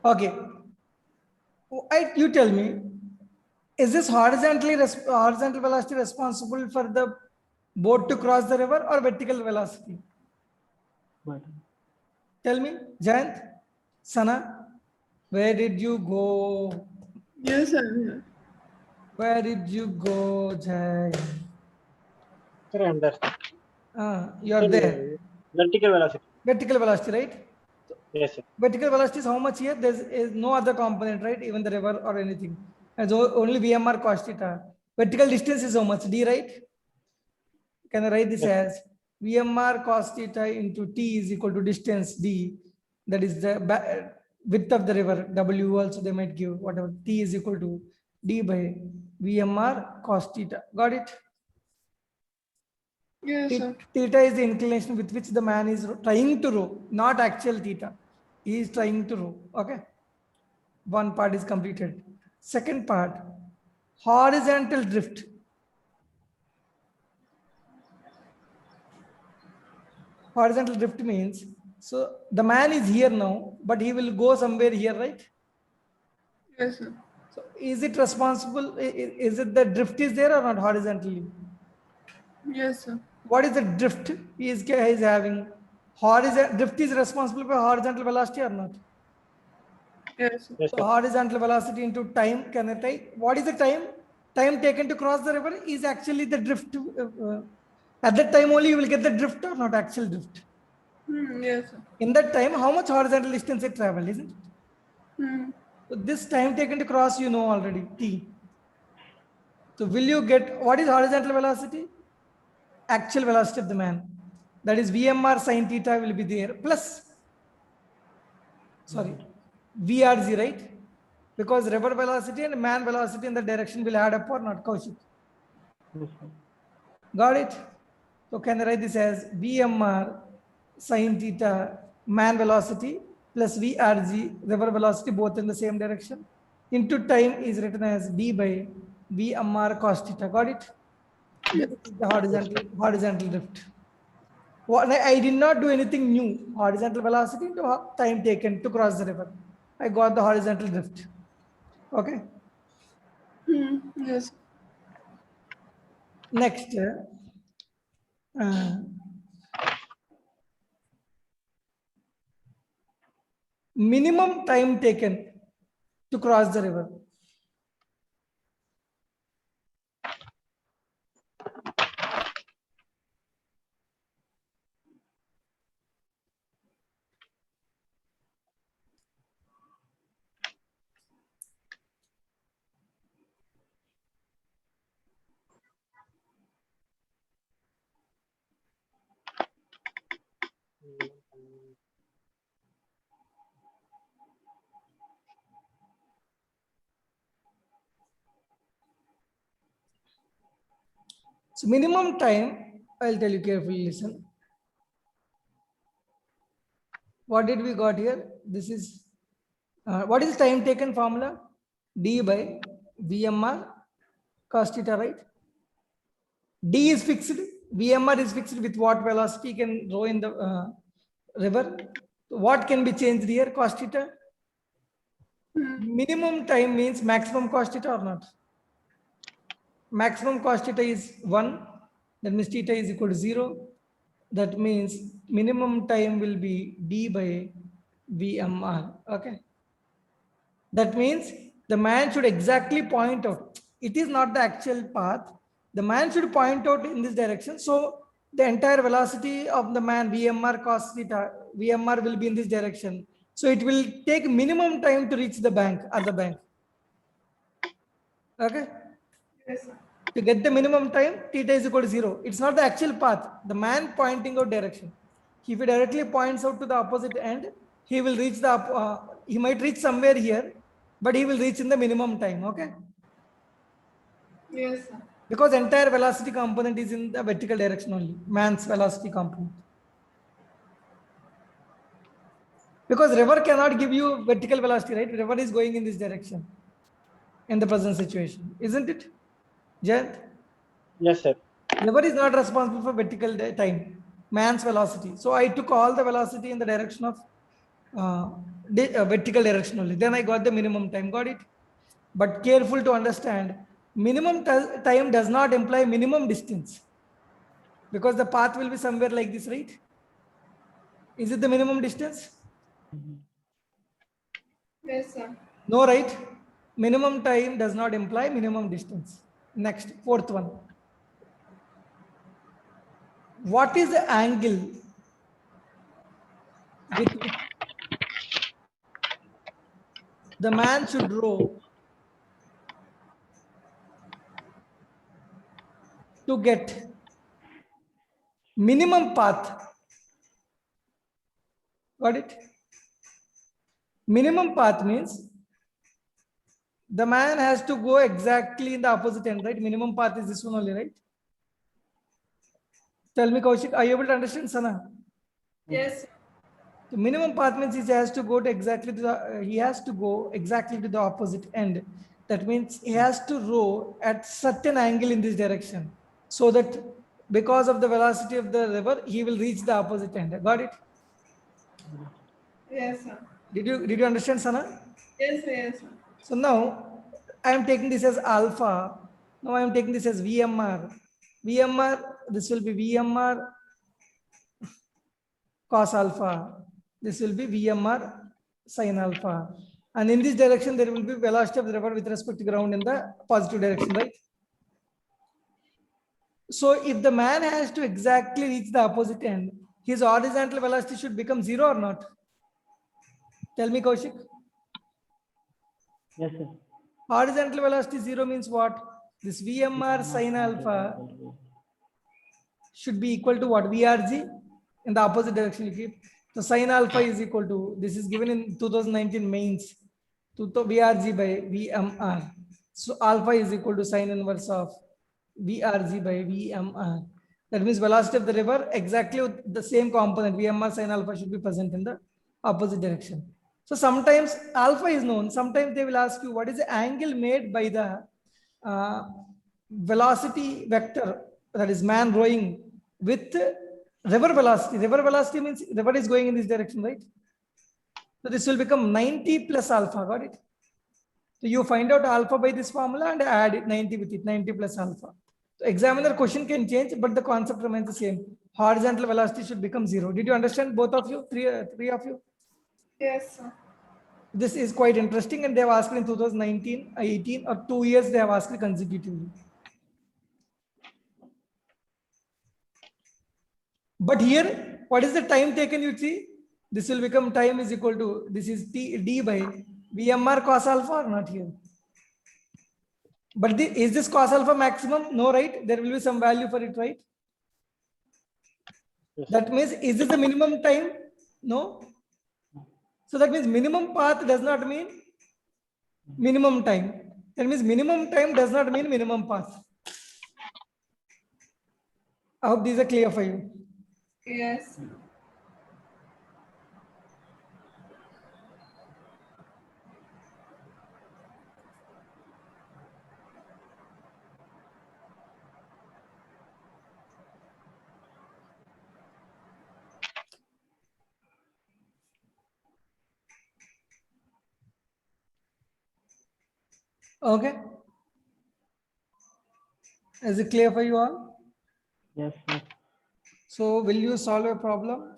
Okay. You tell me, is this horizontal velocity responsible for the boat to cross the river or vertical velocity? But Tell me, Jayant, Sana, where did you go? Yes, sir. Where did you go, Jayant? Sir, I'm there. You're there. Vertical velocity. Vertical velocity, right? Yes, sir. Vertical velocity is how much here? There is no other component, right? Even the river or anything. And so only VMR cos theta. Vertical distance is how much? D, right? Can I write this as VMR cos theta into T is equal to distance D. That is the width of the river. W also they might give whatever. T is equal to D by VMR cos theta. Got it? Yes, sir. Theta is the inclination with which the man is trying to row, not actual theta. He is trying to row. Okay. One part is completed. Second part, horizontal drift. Horizontal drift means, so the man is here now, but he will go somewhere here, right? Yes, sir. So is it responsible? Is it the drift is there or not horizontally? Yes, sir. What is the drift he is having? Horizontal drift is responsible for horizontal velocity or not? Yes, sir. Yes, So sir. horizontal velocity into time, can I type? What is the time? Time taken to cross the river is actually the drift. At that time only you will get the drift or not actual drift. Yes, sir. In that time, how much horizontal distance it traveled, isn't it? So this time taken to cross, you know already, T. So will you get, what is horizontal velocity? Actual velocity of the man. That is VMR sine theta will be there plus, sorry, VRG, right? Because river velocity and man velocity in the direction will add up or not, Kaushik? yes, sir. Got it? So can I write this as VMR sine theta man velocity plus VRG, river velocity, both in the same direction, into time is written as d by VMR cos theta. Got it? This is the horizontal drift. What I did not do anything new. Horizontal velocity into time taken to cross the river. I got the horizontal drift. Okay. Yes. Next, minimum time taken to cross the river. So minimum time, I'll tell you carefully, listen. What did we got here? This is, what is time taken formula? D by VMR cos theta, right? D is fixed, VMR is fixed with what velocity can row in the river. What can be changed here, cos theta? Minimum time means maximum cos theta or not? Maximum cos theta is 1, that means theta is equal to 0. That means minimum time will be d by VMR. Okay. That means the man should exactly point out. It is not the actual path. The man should point out in this direction. So the entire velocity of the man VMR cos theta, VMR will be in this direction. So it will take minimum time to reach the bank, other bank. Okay. Yes, sir. To get the minimum time, theta is equal to 0. It's not the actual path. The man pointing out direction. If he directly points out to the opposite end, he will reach the, he might reach somewhere here, but he will reach in the minimum time. Okay. Yes, sir. Because entire velocity component is in the vertical direction only, man's velocity component. Because river cannot give you vertical velocity, right? River is going in this direction in the present situation, isn't it? Jayant? Yes, sir. River is not responsible for vertical time, man's velocity. So I took all the velocity in the direction of vertical direction only. Then I got the minimum time, got it? But careful to understand, minimum time does not imply minimum distance. Because the path will be somewhere like this, right? Is it the minimum distance? Yes, sir. No, right? Minimum time does not imply minimum distance. Next, fourth one. What is the angle with which the man should row to get minimum path? Got it? Minimum path means the man has to go exactly in the opposite end, right? Minimum path is this one only, right? Tell me, Kaushik, are you able to understand, Sana? Yes. The minimum path means he has to go to exactly to the, he has to go exactly to the opposite end. That means he has to row at certain angle in this direction, so that because of the velocity of the river, he will reach the opposite end. Got it? Yes, sir. Did you understand, Sana? Yes, sir. Yes, sir. So now I am taking this as alpha. Now I am taking this as VMR. VMR, this will be VMR cos alpha. This will be VMR sin alpha. And in this direction, there will be velocity of the river with respect to ground in the positive direction, right? So if the man has to exactly reach the opposite end, his horizontal velocity should become 0 or not? Tell me, Kaushik. Yes, sir. Horizontal velocity 0 means what? This VMR sin alpha should be equal to what? VRG in the opposite direction you keep. So sin alpha is equal to, this is given in 2019 mains, to VRG by VMR. So alpha is equal to sin inverse of VRG by VMR. That means velocity of the river, exactly with the same component, VMR sin alpha should be present in the opposite direction. So sometimes alpha is known. Sometimes they will ask you what is the angle made by the velocity vector, that is man rowing, with river velocity. River velocity means river is going in this direction, right? So this will become 90 plus alpha, got it? So you find out alpha by this formula and add it 90 with it, 90 plus alpha. So examiner question can change, but the concept remains the same. Horizontal velocity should become 0. Did you understand, both of you, three of you? Yes, sir. This is quite interesting, and they have asked in 2019, 18, or 2 years they have asked consecutively. But here, what is the time taken, you see? This will become time is equal to, this is d by VMR cos alpha or not here? But is this cos alpha maximum? No, right? There will be some value for it, right? Yes. That means, is this the minimum time? No. So that means minimum path does not mean minimum time. That means minimum time does not mean minimum path. I hope these are clear for you. Yes. Okay. Is it clear for you all? Yes, yes. So will you solve a problem?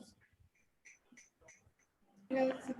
Yes, sir.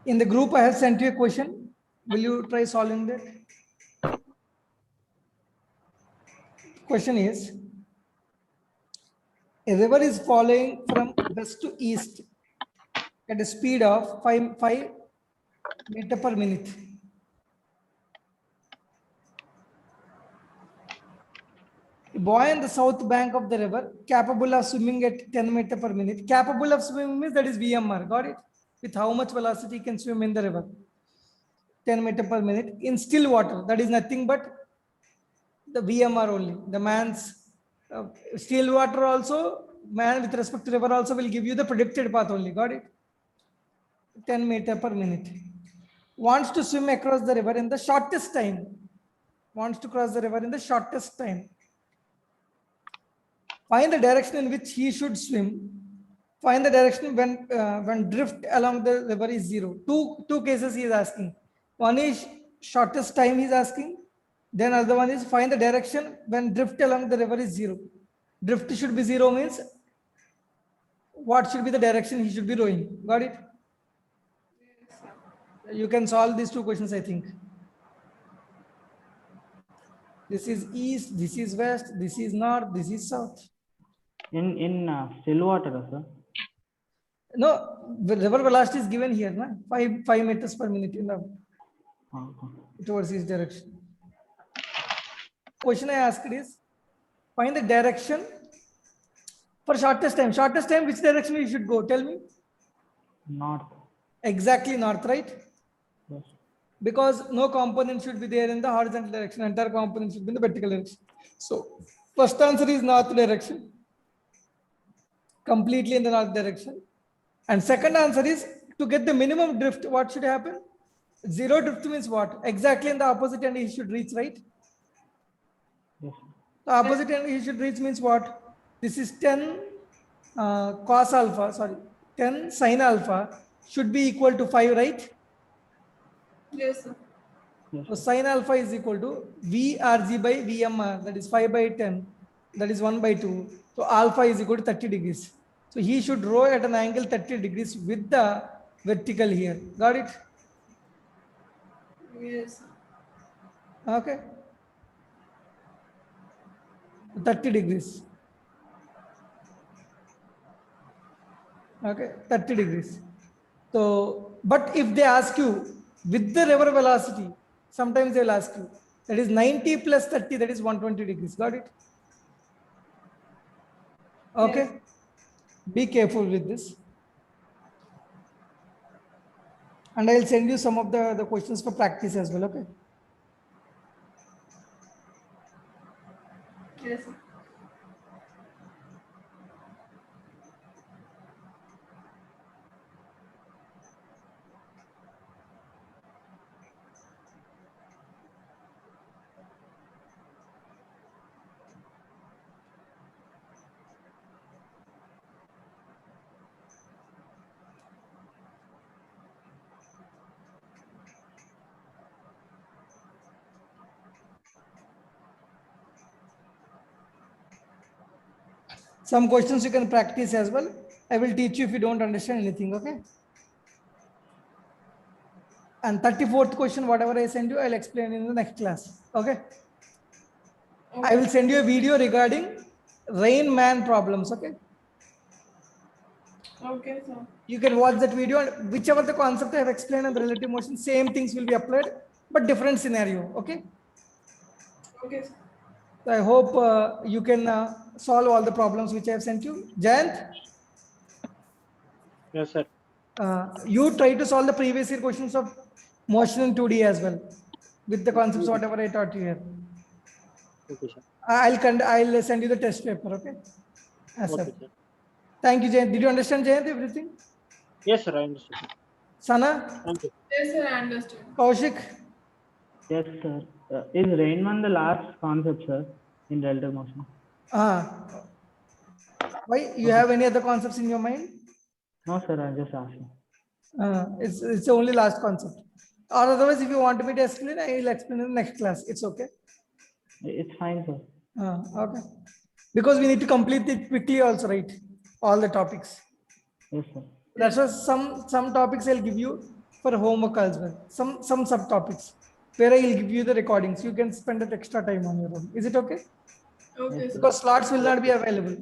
In the group, I have sent you a question. Will you try solving that? Question is, a river is following from west to east at a speed of 5 meter per minute. A boy on the south bank of the river, capable of swimming at 10 meter per minute. Capable of swimming means that is VMR, got it? With how much velocity he can swim in the river? 10 meter per minute in still water. That is nothing but the VMR only. The man's still water also, man with respect to river also will give you the predicted path only, got it? 10 meter per minute. Wants to swim across the river in the shortest time. Wants to cross the river in the shortest time. Find the direction in which he should swim. Find the direction when drift along the river is 0. Two cases he is asking. One is shortest time he is asking. Then other one is find the direction when drift along the river is 0. Drift should be 0 means what should be the direction he should be rowing. Got it? You can solve these two questions, I think. This is east, this is west, this is north, this is south. In still water, sir. No, the river velocity is given here, na? 5 meters per minute in the Okay. towards each direction. Question I asked is, find the direction for shortest time. Shortest time, which direction you should go? Tell me. North. Exactly north, right? Yes. Because no component should be there in the horizontal direction. Entire component should be in the vertical direction. So first answer is north direction. Completely in the north direction. And second answer is, to get the minimum drift, what should happen? 0 drift means what? Exactly in the opposite end he should reach, right? Yes. The opposite end he should reach means what? This is 10 cos alpha, sorry, 10 sin alpha should be equal to 5, right? Yes, sir. Yes. So sin alpha is equal to VRG by VMR, that is 5 by 10, that is 1 by 2. So alpha is equal to 30 degrees. So he should row at an angle 30 degrees with the vertical here. Got it? Yes, sir. Okay. 30 degrees. Okay, 30 degrees. So, but if they ask you with the river velocity, sometimes they'll ask you that is 90 plus 30, that is 120 degrees. Got it? Okay. Yes. Be careful with this. And I'll send you some of the questions for practice as well. Okay. Yes. Sir. Some questions you can practice as well. I will teach you if you don't understand anything. Okay. And 34th question, whatever I send you, I'll explain in the next class. Okay. I will send you a video regarding rain man problems. Okay. Okay, sir. You can watch that video, and whichever the concept I have explained on the relative motion, same things will be applied, but different scenario. Okay. Okay, sir. So I hope you can solve all the problems which I have sent you. Jayant, Yes, sir. you try to solve the previous year questions of motion in 2D as well with the concepts whatever I taught you here. Okay, sir. I'll send you the test paper. Okay. Yes, sir. Okay, sir. Thank you, Jayant. Did you understand, Jayant, everything? Yes, sir. I understood. Sana, Thank you. Yes, sir. I understood. Kaushik, Yes, sir. Is Riemann the last concept, sir, in relative motion? why you have any other concepts in your mind? No, sir. I'm just asking. It's the only last concept. Or otherwise, if you want me to explain, I will explain in the next class. It's okay. It's fine, sir. Okay. Because we need to complete it quickly also, right? All the topics. Yes, sir. That's why some topics I'll give you for homework as well. Some subtopics where I will give you the recordings. You can spend that extra time on your own. Is it okay? Okay, sir. Because slots will not be available.